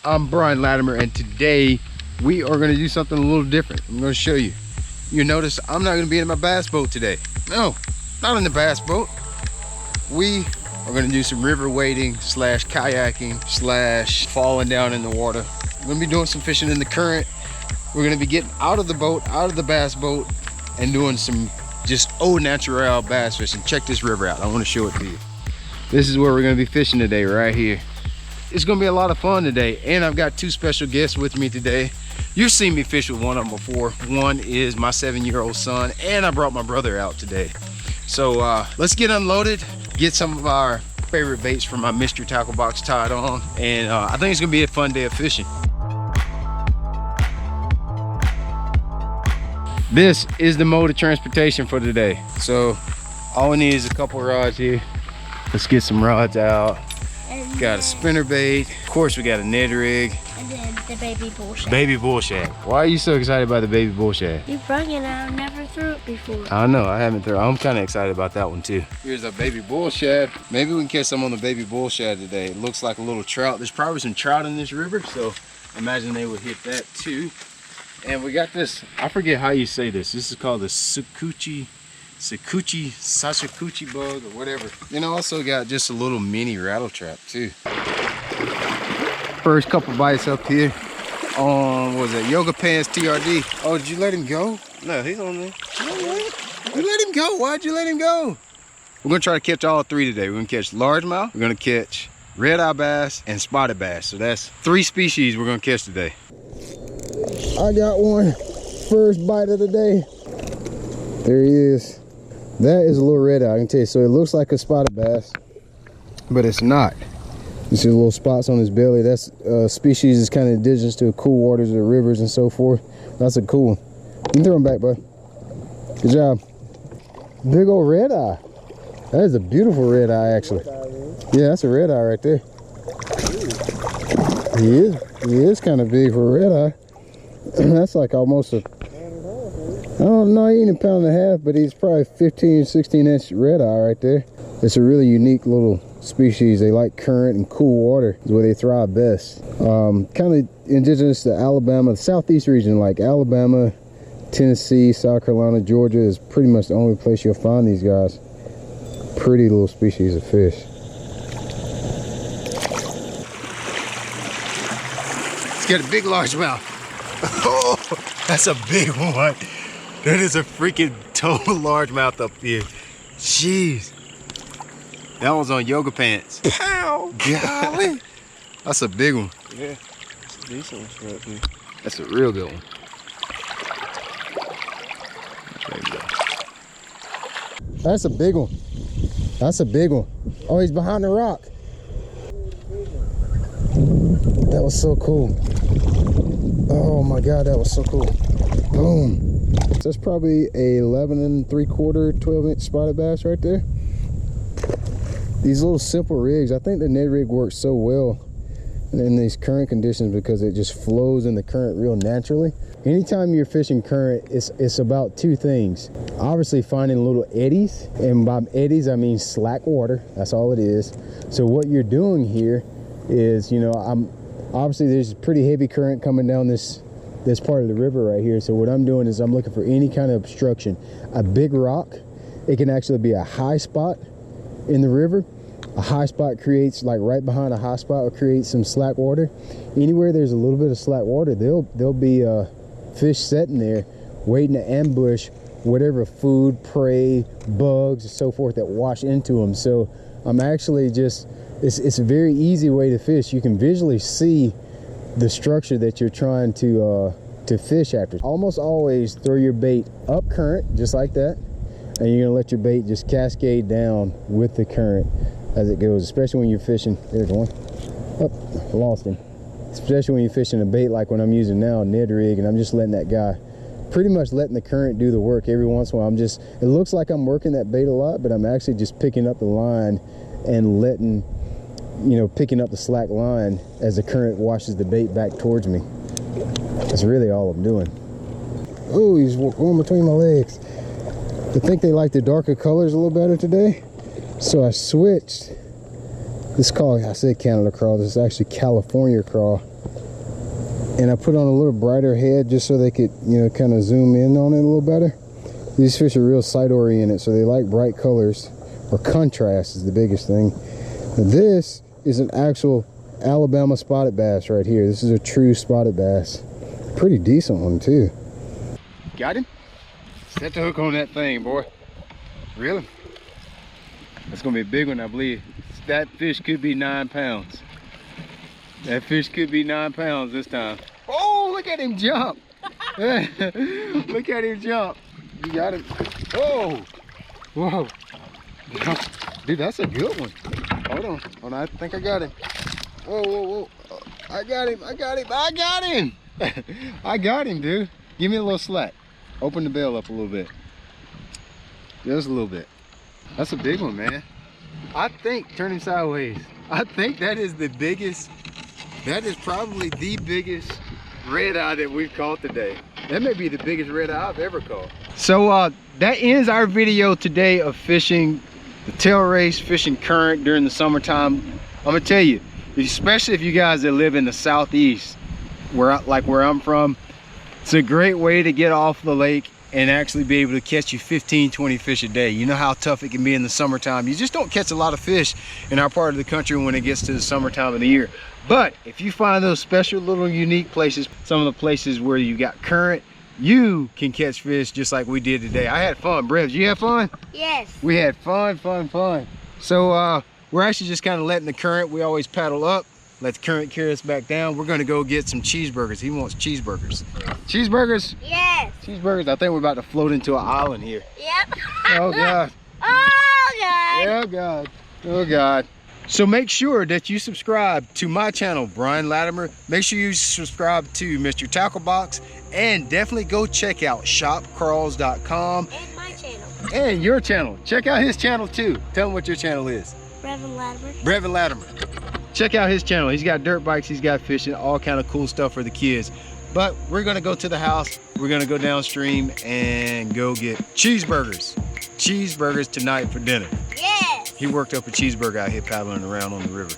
I'm Brian Latimer, and today we are going to do something a little different. I'm going to show you. You notice I'm not going to be in my bass boat today. No, not in the bass boat. We are going to do some river wading slash kayaking slash falling down in the water. We're going to be doing some fishing in the current. We're going to be getting out of the boat, out of the bass boat, and doing some just au naturel bass fishing. Check this river out. I want to show it to you. This is where we're going to be fishing today, right here. It's gonna be a lot of fun today, and I've got two special guests with me today. You've seen me fish with one of them before. One is my 7-year-old son, and I brought my brother out today. So let's get unloaded, get some of our favorite baits from my mystery tackle box tied on, and I think it's gonna be a fun day of fishing. This is the mode of transportation for today. So all we need is a couple rods here. Let's get some rods out. Got a spinner bait. Of course, we got a Ned Rig. And then the baby bull shad. Baby bull shad. Why are you so excited about the baby bull shad? You brought it out. I never threw it before. I know, I haven't thrown. I'm kind of excited about that one too. Here's a baby bull shad. Maybe we can catch some on the baby bull shad today. It looks like a little trout. There's probably some trout in this river, so imagine they would hit that too. And we got this, I forget how you say this. This is called the 𝗙𝗙𝗋𝗋 bug or whatever. And I also got just a little mini rattle trap too. First couple bites up here on, what was that, Yoga Pants TRD. Oh, did you let him go? No, he's on there. You let him go. Why'd you let him go? We're gonna try to catch all three today. We're gonna catch largemouth, we're gonna catch red-eye bass, and spotted bass. So that's 3 species we're gonna catch today. I got one. First bite of the day. There he is. That is a little red eye, I can tell you. So it looks like a spotted bass, but it's not. You see the little spots on his belly. That's species is kind of indigenous to the cool waters of the rivers and so forth. That's a cool one. You can throw him back, bud. Good job. Big old red eye. That is a beautiful red eye, actually. Yeah, that's a red eye right there. He is kind of big for a red eye. That's like almost a, I don't know, he ain't a pound and a half, but he's probably 15, 16 inch red eye right there. It's a really unique little species. They like current and cool water is where they thrive best. Kind of indigenous to Alabama, the southeast region, like Alabama, Tennessee, South Carolina, Georgia is pretty much the only place you'll find these guys. Pretty little species of fish. Let's get a big largemouth. Oh, that's a big one. That is a freaking total largemouth up here. Jeez. That one's on Yoga Pants. Pow! Golly. That's a big one. Yeah, it's a decent one right there. That's a real good one. There you go. That's a big one. That's a big one. Oh, he's behind the rock. That was so cool. Oh my God, that was so cool. Boom. So that's probably a 11 3/4, 12 inch spotted bass right there. These little simple rigs, I think the Ned Rig works so well in these current conditions because it just flows in the current real naturally. Anytime you're fishing current, it's about 2 things. Obviously finding little eddies, and by eddies I mean slack water. That's all it is. So what you're doing here is, you know, obviously there's a pretty heavy current coming down this part of the river right here. So what I'm doing is I'm looking for any kind of obstruction. A big rock, it can actually be a high spot in the river. A high spot creates, like right behind a high spot will create some slack water. Anywhere there's a little bit of slack water, there'll be fish sitting there waiting to ambush whatever food, prey, bugs, and so forth that wash into them. So I'm actually just, it's a very easy way to fish. You can visually see the structure that you're trying to fish after. Almost always throw your bait up current, just like that, and you're gonna let your bait just cascade down with the current as it goes, especially when you're fishing. There's one. Oh, lost him. Especially when you're fishing a bait like what I'm using now, Ned Rig, and I'm just letting that guy, pretty much letting the current do the work. Every once in a while, it looks like I'm working that bait a lot, but I'm actually just picking up the line and letting, you know, picking up the slack line as the current washes the bait back towards me. That's really all I'm doing. Oh, he's going between my legs. I think they like the darker colors a little better today, so I switched. This is called, I said Canada crawl, this is actually California crawl. And I put on a little brighter head just so they could, you know, kind of zoom in on it a little better. These fish are real sight oriented, so they like bright colors, or contrast is the biggest thing. Now this is an actual Alabama spotted bass right here. This is a true spotted bass. Pretty decent one too. Got him? Set the hook on that thing, boy. Really? That's gonna be a big one, I believe. That fish could be 9 pounds. That fish could be 9 pounds this time. Oh, look at him jump. Look at him jump. You got him. Oh, whoa. Dude, that's a good one. Hold on. Hold on, I think I got him. Whoa, whoa, whoa. I got him. I got him. I got him. I got him, dude. Give me a little slack. Open the bail up a little bit. Just a little bit. That's a big one, man. I think, turn him sideways, I think that is the biggest, that is probably the biggest red eye that we've caught today. That may be the biggest red eye I've ever caught. So that ends our video today of fishing the tail race, fishing current during the summertime. I'm gonna tell you, especially if you guys that live in the southeast, where I'm from, it's a great way to get off the lake and actually be able to catch you 15-20 fish a day. You know how tough it can be in the summertime. You just don't catch a lot of fish in our part of the country when it gets to the summertime of the year. But if you find those special little unique places, some of the places where you got current, you can catch fish just like we did today. I had fun. Brev, did you have fun? Yes. We had fun. So we're actually just kind of letting the current, we always paddle up, let the current carry us back down. We're gonna go get some cheeseburgers. He wants cheeseburgers. Cheeseburgers? Yes. Cheeseburgers. I think we're about to float into an island here. Yep. Oh God. Oh God. Oh God. Oh God. So make sure that you subscribe to my channel, Brian Latimer. Make sure you subscribe to Mr. Tackle Box, and definitely go check out shopcrawls.com. And my channel. And your channel. Check out his channel too. Tell him what your channel is. Brev and Latimer. Brev and Latimer. Check out his channel. He's got dirt bikes, he's got fishing, all kind of cool stuff for the kids. But we're gonna go to the house, we're gonna go downstream and go get cheeseburgers. Cheeseburgers tonight for dinner. Yes. He worked up a cheeseburger out here paddling around on the river.